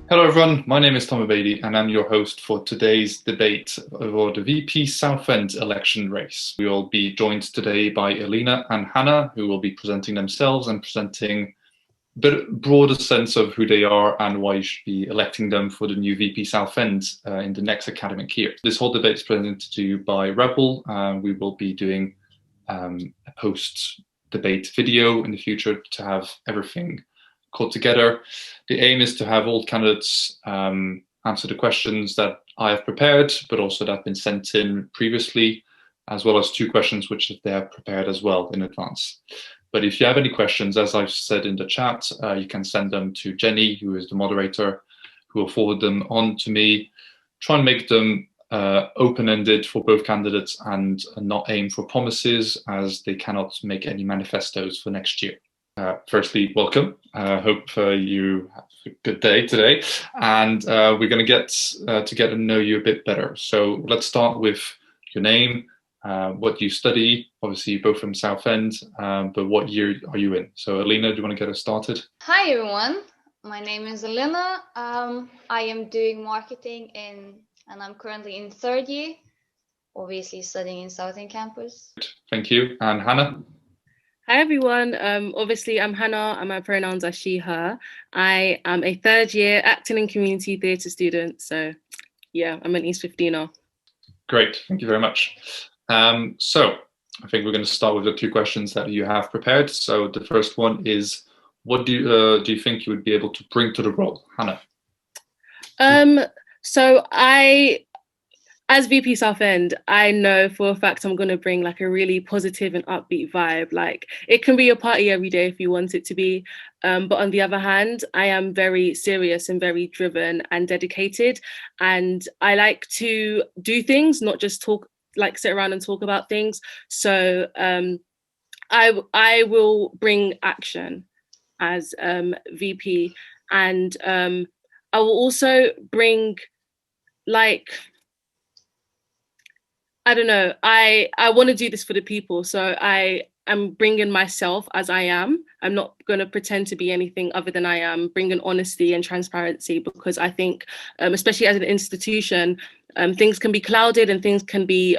Hello everyone, my name is Tom Abadi and I'm your host for today's debate over the VP Southend election race. We will be joined today by Alina and Hannah, who will be presenting themselves and presenting a bit broader sense of who they are and why you should be electing them for the new VP Southend in the next academic year. This whole debate is presented to you by Rebel. We will be doing a post-debate video in the future to have everything called together. The aim is to have all candidates answer the questions that I have prepared, but also that have been sent in previously, as well as two questions which they have prepared as well in advance. But if you have any questions, as I've said in the chat, you can send them to Jenny, who is the moderator, who will forward them on to me. Try and make them open-ended for both candidates and not aim for promises, as they cannot make any manifestos for next year. Firstly, welcome. Hope you have a good day today. And we're going to get to know you a bit better. So let's start with your name, what you study. Obviously, you're both from Southend, but what year are you in? So Alina, do you want to get us started? Hi, everyone. My name is Alina. I am doing marketing and I'm currently in third year, obviously studying in Southend campus. Thank you. And Hannah? Hi everyone, obviously I'm Hannah and my pronouns are she, her. I am a third year acting and community theatre student, so yeah, I'm an East 15er. Great, thank you very much. So I think we're going to start with the two questions that you have prepared. So the first one is, what do you think you would be able to bring to the role, Hannah? So as VP Southend, I know for a fact I'm going to bring like a really positive and upbeat vibe. Like it can be a party every day if you want it to be. But on the other hand, I am very serious and very driven and dedicated. And I like to do things, not just talk, like sit around and talk about things. So I will bring action as VP. And I will also bring like, I don't know, I want to do this for the people. So I am bringing myself as I am. I'm not going to pretend to be anything other than I am, bringing honesty and transparency, because I think, especially as an institution, things can be clouded and things can be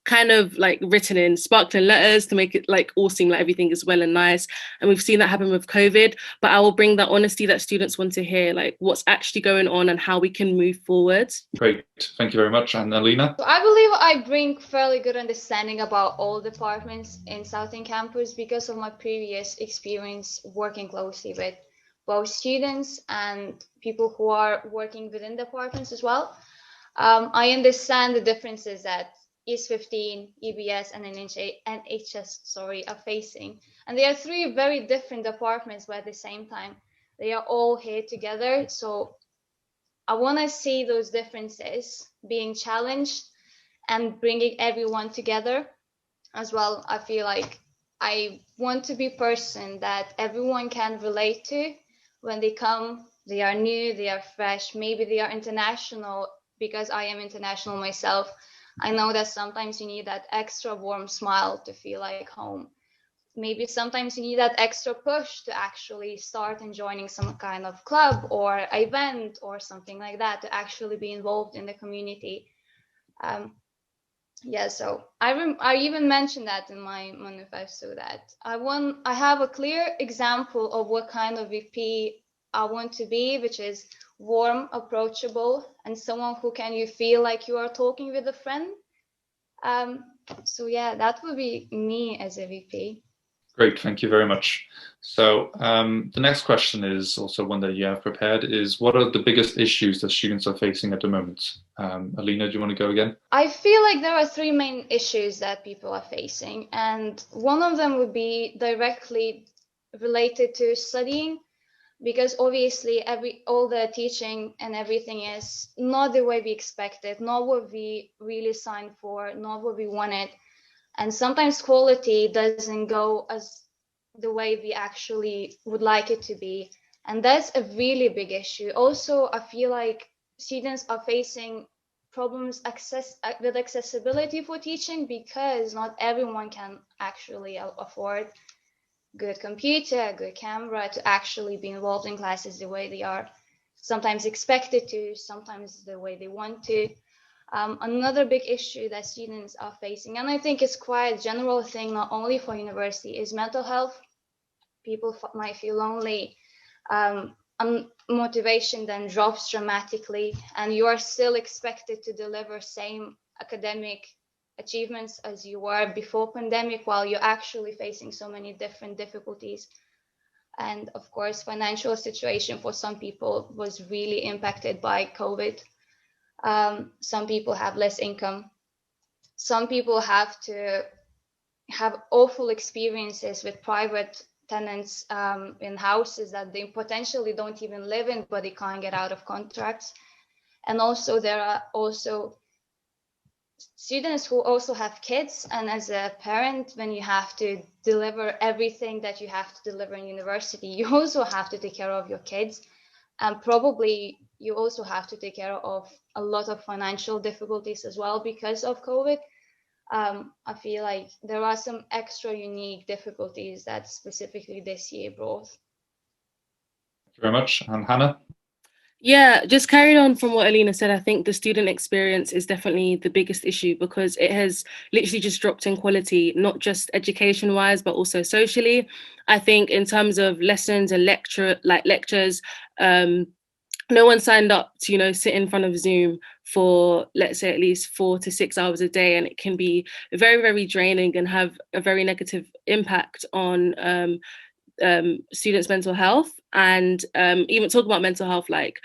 kind of like written in sparkling letters to make it like all seem like everything is well and nice. And we've seen that happen with COVID, but I will bring that honesty that students want to hear, like what's actually going on and how we can move forward. Great, thank you very much. And Alina? So I believe I bring fairly good understanding about all departments in Southend campus because of my previous experience working closely with both students and people who are working within departments as well. I understand the differences that East 15, EBS, and NHS are facing. And they are three very different departments, but at the same time, they are all here together. So I want to see those differences being challenged and bringing everyone together as well. I feel like I want to be a person that everyone can relate to when they come. They are new, they are fresh, maybe they are international, because I am international myself. I know that sometimes you need that extra warm smile to feel like home. Maybe sometimes you need that extra push to actually start and joining some kind of club or event or something like that to actually be involved in the community. Yeah, so I even mentioned that in my manifesto that I have a clear example of what kind of VP I want to be, which is warm, approachable, and someone who can you feel like you are talking with a friend. So yeah, that would be me as a VP. Great, thank you very much. So the next question is also one that you have prepared, is what are the biggest issues that students are facing at the moment? Alina, do you want to go again? I feel like there are three main issues that people are facing, and one of them would be directly related to studying, because obviously all the teaching and everything is not the way we expected, not what we really signed for, not what we wanted. And sometimes quality doesn't go as the way we actually would like it to be. And that's a really big issue. Also, I feel like students are facing problems with accessibility for teaching, because not everyone can actually afford good computer, good camera to actually be involved in classes the way they are. sometimes expected to, sometimes the way they want to. Another big issue that students are facing, and I think it's quite a general thing, not only for university, is mental health. People might feel lonely. Motivation then drops dramatically, and you are still expected to deliver same academic achievements as you were before pandemic, while you're actually facing so many different difficulties. And of course, financial situation for some people was really impacted by COVID. Some people have less income. Some people have to have awful experiences with private tenants in houses that they potentially don't even live in, but they can't get out of contracts. And also there are also students who also have kids, and as a parent, when you have to deliver everything that you have to deliver in university, you also have to take care of your kids, and probably you also have to take care of a lot of financial difficulties as well because of COVID. I feel like there are some extra unique difficulties that specifically this year brought. Thank you very much. And Hannah? Yeah, just carrying on from what Alina said, I think the student experience is definitely the biggest issue because it has literally just dropped in quality, not just education-wise, but also socially. I think in terms of lessons and lectures, no one signed up to, sit in front of Zoom for, let's say, at least 4 to 6 hours a day. And it can be very, very draining and have a very negative impact on students' mental health. And even talk about mental health, like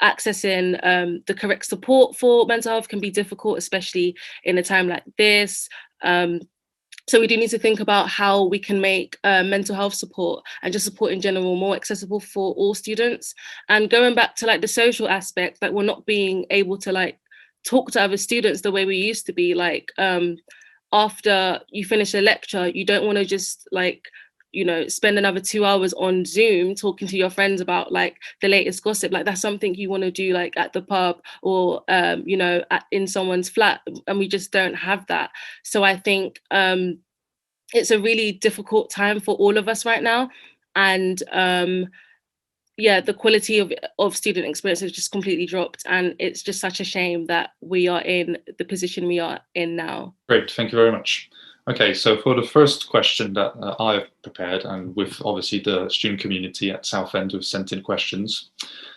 accessing the correct support for mental health can be difficult, especially in a time like this. So we do need to think about how we can make mental health support and just support in general more accessible for all students. And going back to like the social aspect, like we're not being able to like talk to other students the way we used to be. Like after you finish a lecture, you don't want to just like spend another 2 hours on Zoom talking to your friends about like the latest gossip. Like that's something you want to do like at the pub or in someone's flat, and we just don't have that. So I think it's a really difficult time for all of us right now, and the quality of student experience has just completely dropped, and it's just such a shame that we are in the position we are in now. Great, thank you very much. Okay, so for the first question that I've prepared, and with obviously the student community at Southend who've sent in questions.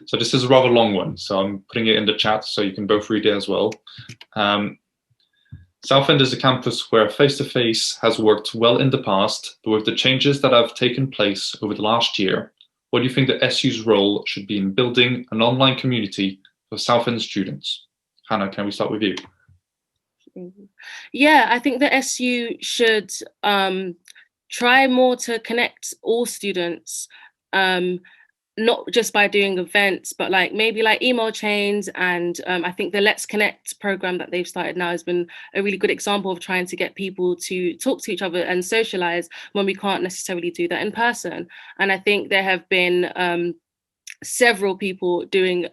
So this is a rather long one, so I'm putting it in the chat so you can both read it as well. Southend is a campus where face-to-face has worked well in the past, but with the changes that have taken place over the last year, what do you think the SU's role should be in building an online community for Southend students? Hannah, can we start with you? Yeah, I think the SU should try more to connect all students, not just by doing events, but like maybe like email chains. And I think the Let's Connect program that they've started now has been a really good example of trying to get people to talk to each other and socialize when we can't necessarily do that in person. And I think there have been several people doing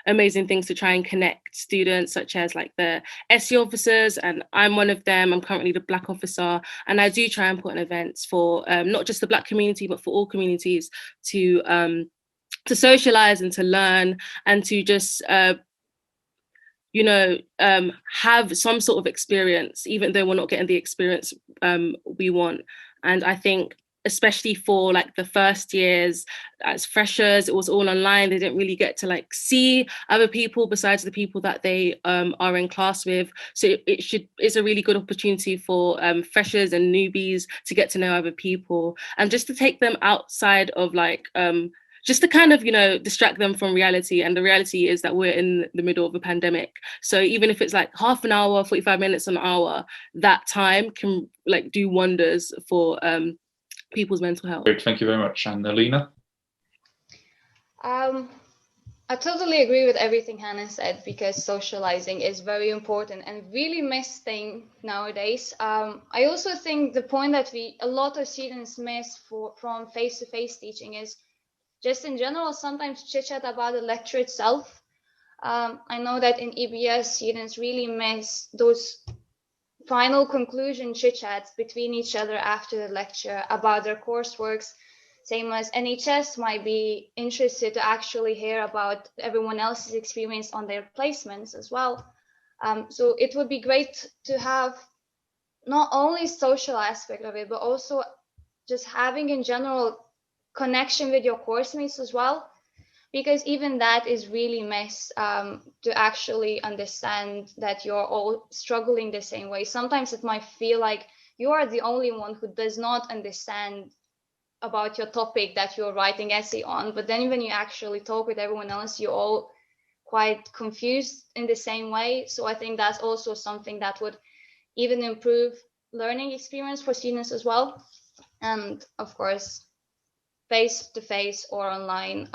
amazing things to try and connect students, such as like the SU officers, and I'm one of them. I'm currently the Black officer, and I do try and put on events for not just the Black community, but for all communities to socialize and to learn and to just have some sort of experience, even though we're not getting the experience we want. And I think especially for like the first years as freshers, it was all online. They didn't really get to like see other people besides the people that they are in class with. So it's a really good opportunity for freshers and newbies to get to know other people and just to take them outside of like just to kind of, distract them from reality. And the reality is that we're in the middle of a pandemic. So even if it's like half an hour, 45 minutes, an hour, that time can like do wonders for people's mental health. Great, thank you very much. And Alina? I totally agree with everything Hannah said, because socializing is very important and really missed thing nowadays. I also think the point that a lot of students miss from face-to-face teaching is just in general, sometimes chit-chat about the lecture itself. I know that in EBS, students really miss those final conclusion chit-chats between each other after the lecture about their courseworks, Same as NHS might be interested to actually hear about everyone else's experience on their placements as well. So it would be great to have not only social aspect of it, but also just having in general connection with your course mates as well, because even that is really missed, to actually understand that you're all struggling the same way. Sometimes it might feel like you are the only one who does not understand about your topic that you're writing essay on, but then when you actually talk with everyone else, you're all quite confused in the same way. So I think that's also something that would even improve learning experience for students as well. And of course, face to face or online,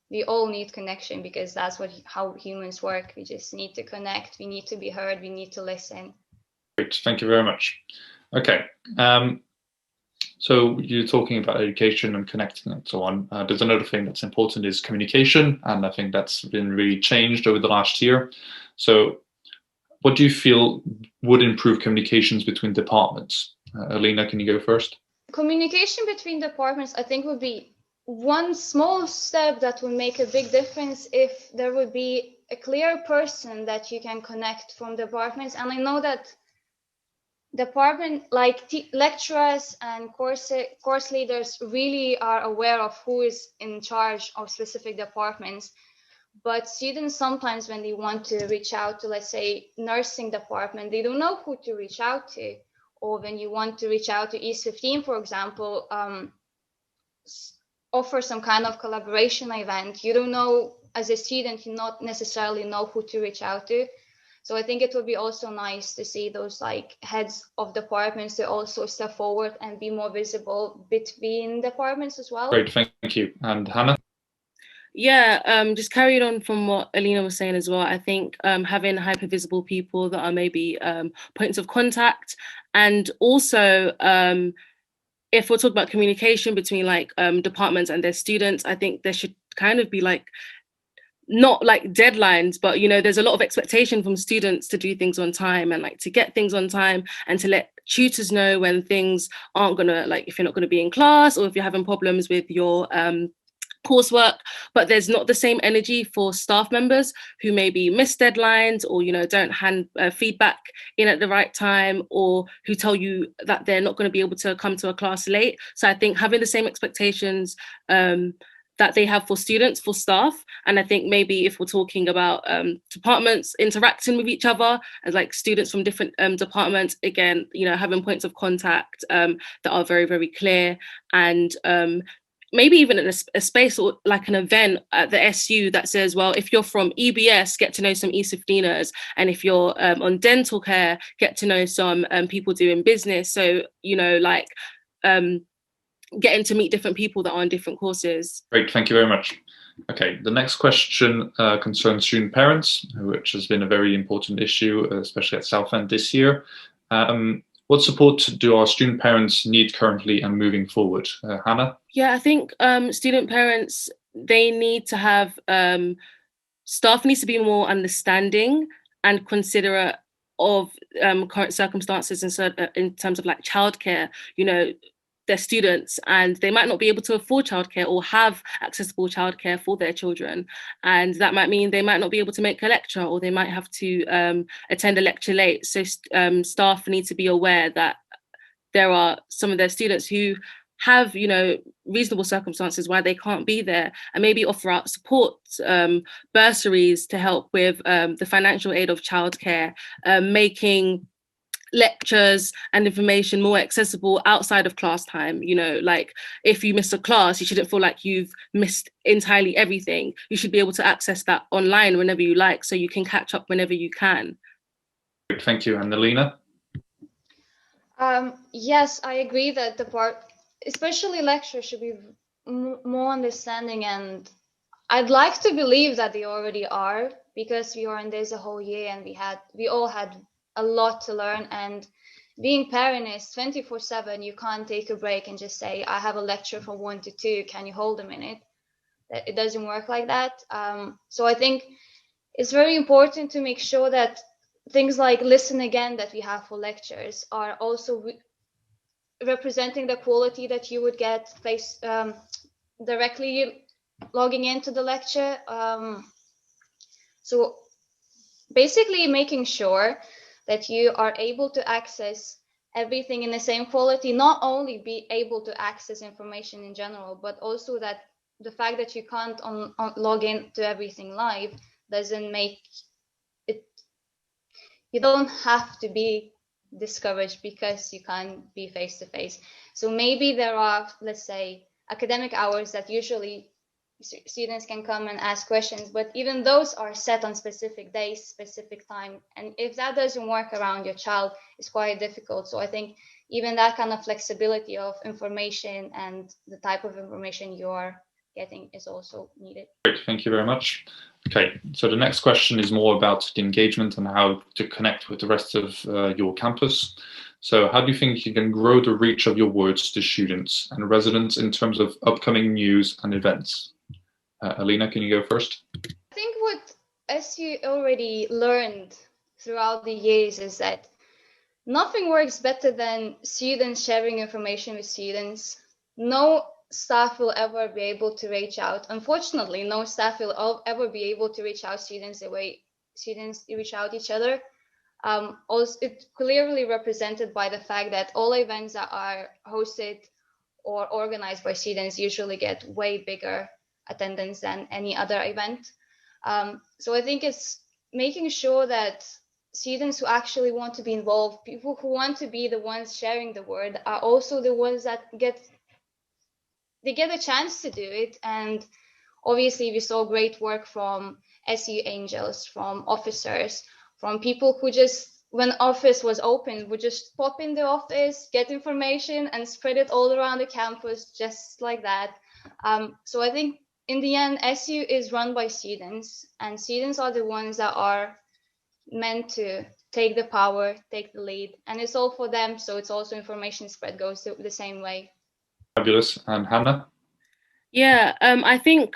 we all need connection, because that's how humans work. We just need to connect, we need to be heard, we need to listen. Great, thank you very much. Okay, so you're talking about education and connecting and so on. There's another thing that's important is communication, and I think that's been really changed over the last year. So what do you feel would improve communications between departments? Alina, can you go first? Communication between departments, I think, would be one small step that would make a big difference if there would be a clear person that you can connect from departments. And I know that department lecturers and course leaders really are aware of who is in charge of specific departments, but students sometimes, when they want to reach out to, let's say, nursing department, they don't know who to reach out to. Or when you want to reach out to East 15, for example, offer some kind of collaboration event, you don't know, as a student, you not necessarily know who to reach out to. So I think it would be also nice to see those heads of departments to also step forward and be more visible between departments as well. Great, thank you. And Hannah? Yeah, just carrying on from what Alina was saying as well. I think having hyper visible people that are maybe points of contact, and also if we're talking about communication between departments and their students, I think there should kind of be not deadlines, but there's a lot of expectation from students to do things on time and to get things on time, and to let tutors know when things aren't gonna, if you're not gonna be in class, or if you're having problems with your coursework. But there's not the same energy for staff members who maybe miss deadlines, or don't hand feedback in at the right time, or who tell you that they're not going to be able to come to a class late. So I think having the same expectations that they have for students, for staff. And I think maybe if we're talking about departments interacting with each other as students from different departments, again, having points of contact that are very, very clear, and maybe even in a space or an event at the SU that says, well, if you're from EBS, get to know some E15ers, and if you're on dental care, get to know some people doing business. So, getting to meet different people that are on different courses. Great, thank you very much. Okay, the next question concerns student parents, which has been a very important issue, especially at Southend this year. What support do our student parents need currently and moving forward? Hannah? Yeah, I think student parents, they need to have, staff needs to be more understanding and considerate of current circumstances in terms of childcare. Their students, and they might not be able to afford childcare or have accessible childcare for their children, and that might mean they might not be able to make a lecture, or they might have to attend a lecture late. So staff need to be aware that there are some of their students who have reasonable circumstances why they can't be there, and maybe offer out support bursaries to help with the financial aid of childcare, making lectures and information more accessible outside of class time. If you miss a class, you shouldn't feel like you've missed entirely everything. You should be able to access that online whenever you like, so you can catch up whenever you can. Thank you. And Alina? Yes, I agree that especially lecturers, should be more understanding, and I'd like to believe that they already are, because we are in this a whole year, and we all had a lot to learn. And being parent is 24/7. You can't take a break and just say, I have a lecture from 1 to 2, can you hold a minute? It doesn't work like that. So I think it's very important to make sure that things like listen again that we have for lectures are also representing the quality that you would get directly logging into the lecture. So basically making sure that you are able to access everything in the same quality, not only be able to access information in general, but also that the fact that you can't log in to everything live doesn't make it, you don't have to be discouraged because you can't be face to face. So maybe there are, let's say, academic hours that usually students can come and ask questions, but even those are set on specific days, specific time. And if that doesn't work around your child, it's quite difficult. So I think even that kind of flexibility of information and the type of information you're getting is also needed. Great, thank you very much. Okay, so the next question is more about the engagement and how to connect with the rest of your campus. So how do you think you can grow the reach of your words to students and residents in terms of upcoming news and events? Alina, can you go first? I think what, as you already learned throughout the years, is that nothing works better than students sharing information with students. No staff will ever be able to reach out. Unfortunately, no staff will ever be able to reach out students the way students reach out each other. Also, it's clearly represented by the fact that all events that are hosted or organized by students usually get way bigger attendance than any other event. So I think it's making sure that students who actually want to be involved, people who want to be the ones sharing the word, are also the ones that get a chance to do it. And obviously we saw great work from SU Angels, from officers, from people who just, when office was open, would just pop in the office, get information and spread it all around the campus just like that. So I think in the end, SU is run by students, and students are the ones that are meant to take the power, take the lead, and it's all for them. So it's also information spread goes the same way. Fabulous. And Hannah? Yeah, I think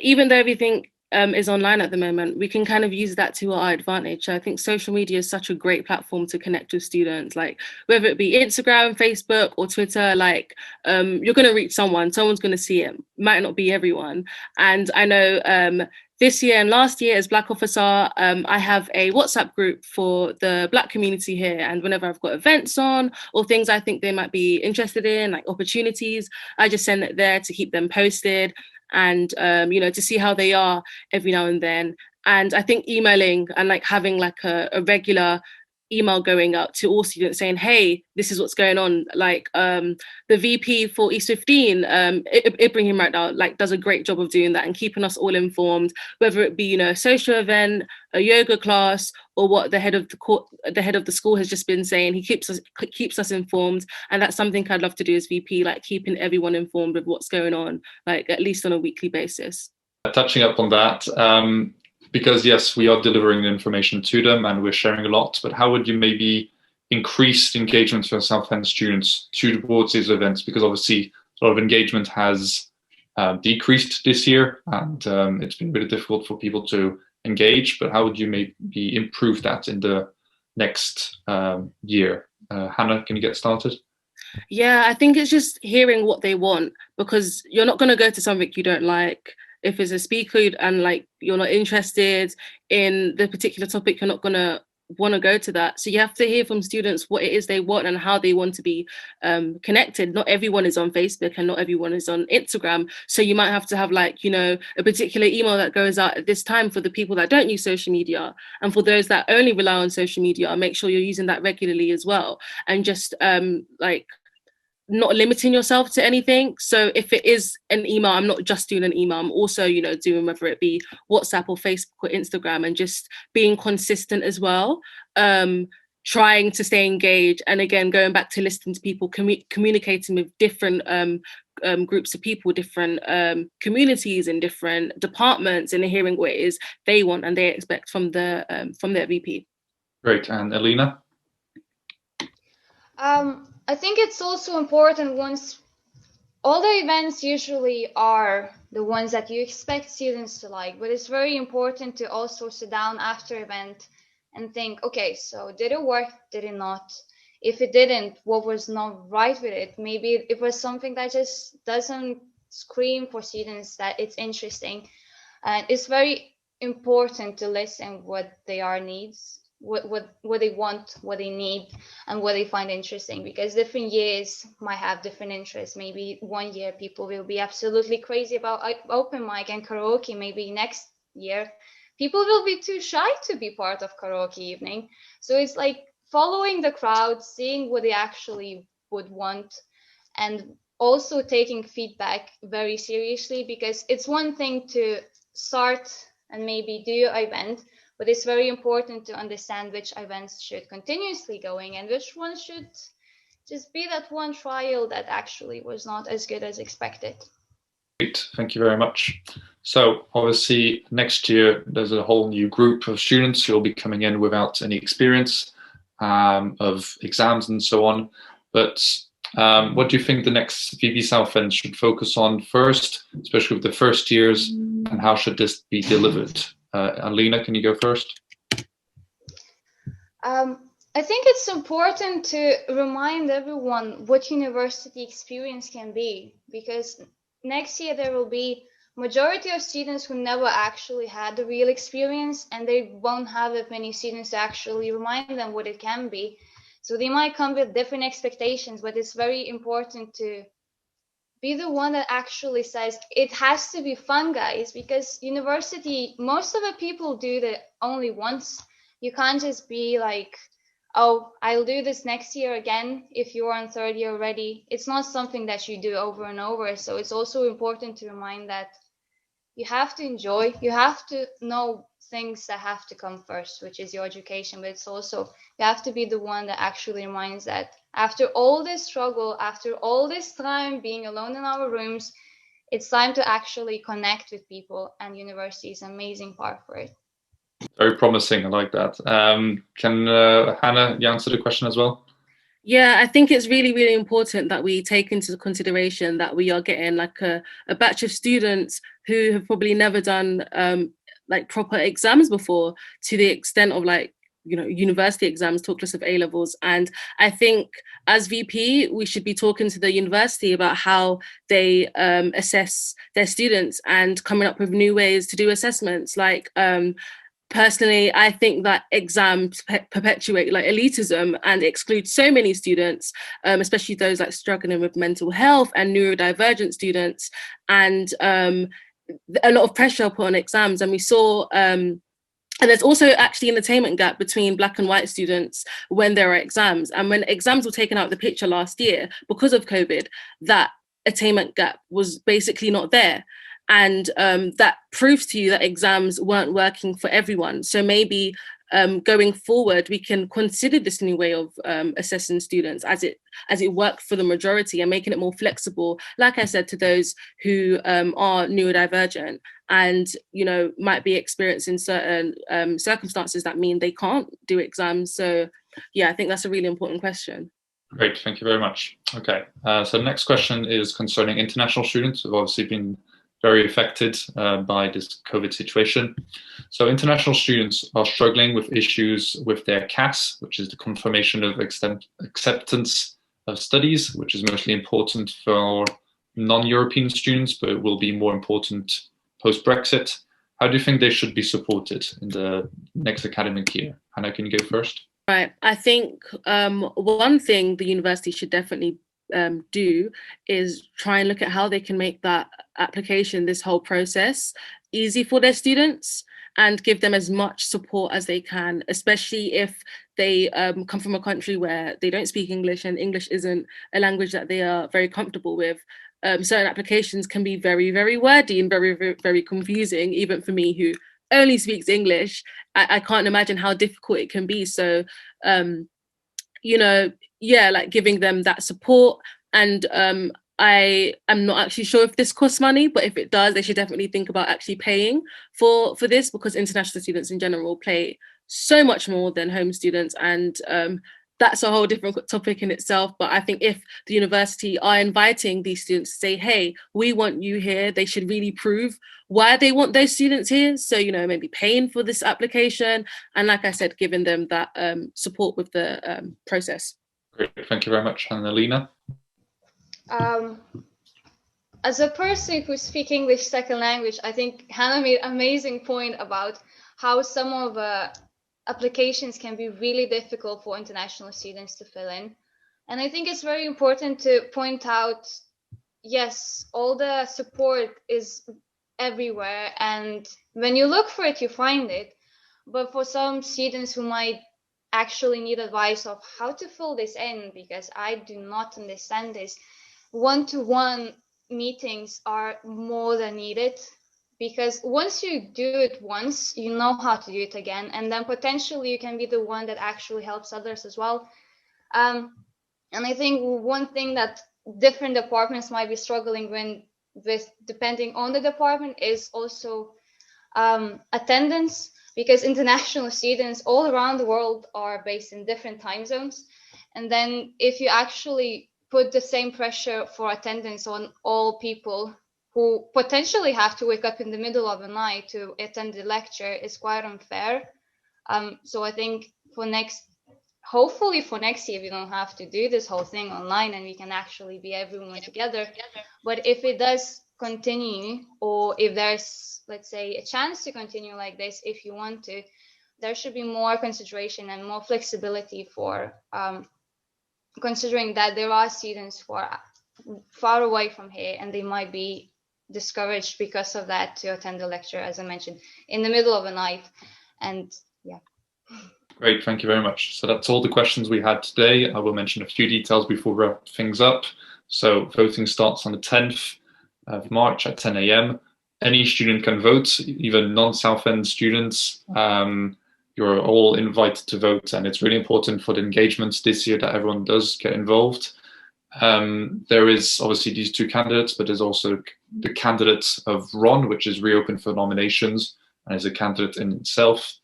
even though everything is online at the moment, we can kind of use that to our advantage. I think social media is such a great platform to connect with students, like whether it be Instagram, Facebook or Twitter, like you're going to reach someone's going to see it. Might not be everyone. And I know this year and last year as Black Officer, I have a WhatsApp group for the Black community here. And whenever I've got events on or things I think they might be interested in, like opportunities, I just send it there to keep them posted and, you know, to see how they are every now and then. And I think emailing and like having like a regular email going out to all students saying, hey, this is what's going on. Like the VP for East 15, Ibrahim right now, like does a great job of doing that and keeping us all informed, whether it be, you know, a social event, a yoga class, or what the head of the school has just been saying. He keeps us informed, and that's something I'd love to do as VP, like keeping everyone informed of what's going on, like at least on a weekly basis. Touching up on that, because yes, we are delivering information to them and we're sharing a lot, but how would you maybe increase engagement for Southend students towards these events? Because obviously a lot of engagement has decreased this year, and it's been really difficult for people to engage, but how would you maybe improve that in the next year? Hannah, can you get started? Yeah, I think it's just hearing what they want, because you're not going to go to something you don't like. If it's a speaker and like you're not interested in the particular topic, you're not going to want to go to that. So you have to hear from students what it is they want and how they want to be connected. Not everyone is on Facebook and not everyone is on Instagram. So you might have to have like, you know, a particular email that goes out at this time for the people that don't use social media. And for those that only rely on social media, make sure you're using that regularly as well. And just like not limiting yourself to anything. So if it is an email, I'm not just doing an email, I'm also, you know, doing whether it be WhatsApp or Facebook or Instagram, and just being consistent as well, trying to stay engaged. And again, going back to listening to people, communicating with different groups of people, different communities and different departments, and hearing what it is they want and they expect from their VP. Great. And Alina? I think it's also important, once all the events usually are the ones that you expect students to like, but it's very important to also sit down after event and think, okay, so did it work? Did it not? If it didn't, what was not right with it? Maybe it was something that just doesn't scream for students that it's interesting. And it's very important to listen what their needs, what they want, what they need, and what they find interesting, because different years might have different interests. Maybe one year people will be absolutely crazy about open mic and karaoke. Maybe next year people will be too shy to be part of karaoke evening. So it's like following the crowd, seeing what they actually would want, and also taking feedback very seriously, because it's one thing to start and maybe do your event, but it's very important to understand which events should continuously going and which ones should just be that one trial that actually was not as good as expected. Great, thank you very much. So obviously next year there's a whole new group of students who will be coming in without any experience of exams and so on. But what do you think the next VP Southend should focus on first, especially with the first years, and how should this be delivered? Alina, can you go first? I think it's important to remind everyone what university experience can be, because next year there will be majority of students who never actually had the real experience, and they won't have that many students to actually remind them what it can be. So they might come with different expectations, but it's very important to be the one that actually says it has to be fun, guys, because university, most of the people do that only once. You can't just be like, oh, I'll do this next year again if you're on third year already. It's not something that you do over and over. So it's also important to remind that you have to enjoy, you have to know things that have to come first, which is your education, but it's also, you have to be the one that actually reminds that after all this struggle, after all this time being alone in our rooms, it's time to actually connect with people, and university is an amazing part for it. Very promising, I like that. Can Hannah, you answer the question as well? Yeah, I think it's really, really important that we take into consideration that we are getting like a batch of students who have probably never done like proper exams before, to the extent of like, you know, university exams, talk less of A levels. And I think as VP, we should be talking to the university about how they assess their students and coming up with new ways to do assessments. Like, personally, I think that exams perpetuate like elitism and exclude so many students, especially those like struggling with mental health and neurodivergent students, and a lot of pressure put on exams. And we saw, and there's also actually an attainment gap between Black and white students when there are exams. And when exams were taken out of the picture last year because of COVID, that attainment gap was basically not there. And that proves to you that exams weren't working for everyone. So maybe going forward, we can consider this new way of assessing students as it worked for the majority, and making it more flexible, like I said, to those who are neurodivergent and, you know, might be experiencing certain circumstances that mean they can't do exams. So yeah, I think that's a really important question. Great, thank you very much. Okay, so the next question is concerning international students who've obviously been very affected by this COVID situation. So international students are struggling with issues with their CAS, which is the confirmation of acceptance of studies, which is mostly important for non-European students, but it will be more important post-Brexit. How do you think they should be supported in the next academic year? Hannah, can you go first? Right, I think one thing the university should definitely do is try and look at how they can make that application, this whole process, easy for their students, and give them as much support as they can, especially if they come from a country where they don't speak English and English isn't a language that they are very comfortable with. Certain applications can be very, very wordy and very, very, very confusing, even for me who only speaks English. I can't imagine how difficult it can be. So you know, yeah, like giving them that support. And I am not actually sure if this costs money, but if it does, they should definitely think about actually paying for this, because international students in general pay so much more than home students. And that's a whole different topic in itself. But I think if the university are inviting these students to say, hey, we want you here, they should really prove why they want those students here. So, you know, maybe paying for this application. And like I said, giving them that support with the process. Great, thank you very much. And Alina? As a person who's speaking English second language, I think Hannah made an amazing point about how some of the applications can be really difficult for international students to fill in. And I think it's very important to point out, yes, all the support is everywhere. And when you look for it, you find it. But for some students who might actually need advice of how to fill this in, because I do not understand this, one-to-one meetings are more than needed, because once you do it once, you know how to do it again, and then potentially you can be the one that actually helps others as well. And I think one thing that different departments might be struggling with depending on the department is also attendance, because international students all around the world are based in different time zones. And then if you actually put the same pressure for attendance on all people who potentially have to wake up in the middle of the night to attend the lecture, is quite unfair. So I think hopefully for next year, we don't have to do this whole thing online and we can actually be everyone together. But if it does continue, or if there's, let's say, a chance to continue like this, if you want to, there should be more consideration and more flexibility for considering that there are students who are far away from here and they might be discouraged because of that to attend the lecture, as I mentioned, in the middle of the night. And yeah. Great, thank you very much. So that's all the questions we had today. I will mention a few details before we wrap things up. So voting starts on the 10th of March at 10 a.m. Any student can vote, even non-Southend students. You're all invited to vote, and it's really important for the engagements this year that everyone does get involved. There is obviously these two candidates, but there's also the candidate of Ron, which is reopened for nominations and is a candidate in itself.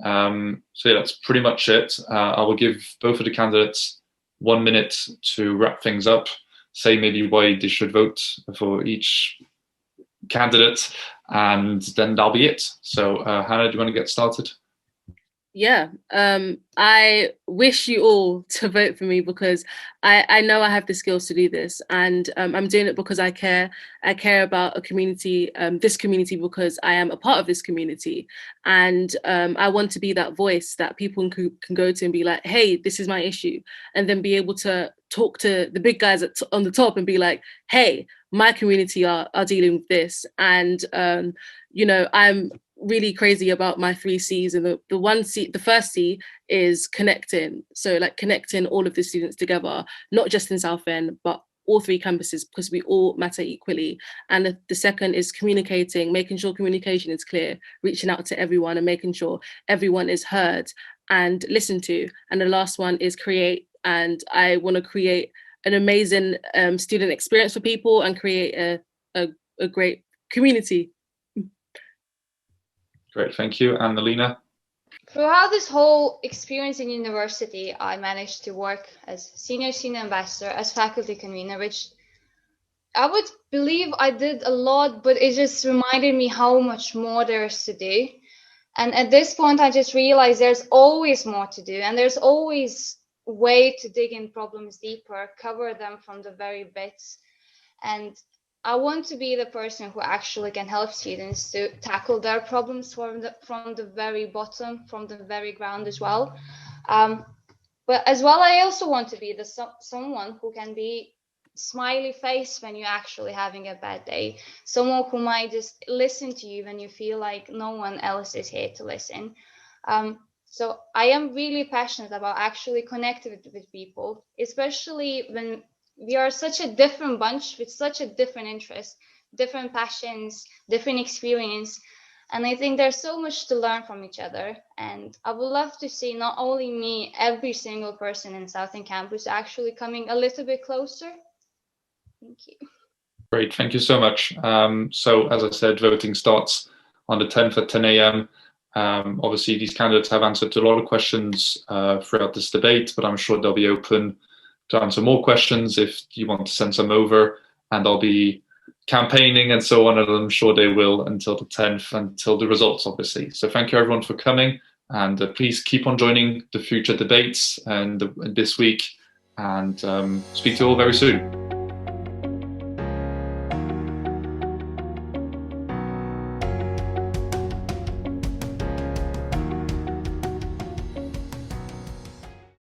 So yeah, that's pretty much it. I will give both of the candidates 1 minute to wrap things up, say maybe why they should vote for each candidate, and then that'll be it. So Hannah, do you want to get started? Yeah, I wish you all to vote for me, because I know I have the skills to do this, and I'm doing it because I care. I care about a community, this community, because I am a part of this community, and I want to be that voice that people can go to and be like, hey, this is my issue, and then be able to talk to the big guys on the top and be like, hey, my community are dealing with this. And you know, I'm really crazy about my 3 C's, and the first C is connecting. So like connecting all of the students together, not just in Southend, but all 3 campuses, because we all matter equally. And the second is communicating, making sure communication is clear, reaching out to everyone and making sure everyone is heard and listened to. And the last one is create, and I want to create an amazing student experience for people and create a great community. Great, thank you. And Alina? Throughout this whole experience in university, I managed to work as senior student ambassador, as faculty convener, which I would believe I did a lot, but it just reminded me how much more there is to do. And at this point, I just realized there's always more to do, and there's always a way to dig in problems deeper, cover them from the very bits. And I want to be the person who actually can help students to tackle their problems from the very bottom, from the very ground as well. But as well, I also want to be someone who can be smiley face when you're actually having a bad day, someone who might just listen to you when you feel like no one else is here to listen. So I am really passionate about actually connecting with people, especially when we are such a different bunch with such a different interest, different passions, different experience. And I think there's so much to learn from each other. And I would love to see not only me, every single person in Southend campus actually coming a little bit closer. Thank you. Great, thank you so much. So as I said, voting starts on the 10th at 10 a.m. Obviously, these candidates have answered to a lot of questions throughout this debate, but I'm sure they'll be open to answer more questions if you want to send some over, and I'll be campaigning and so on, and I'm sure they will until the 10th, until the results, obviously. So thank you everyone for coming, and please keep on joining the future debates. And this week and speak to you all very soon.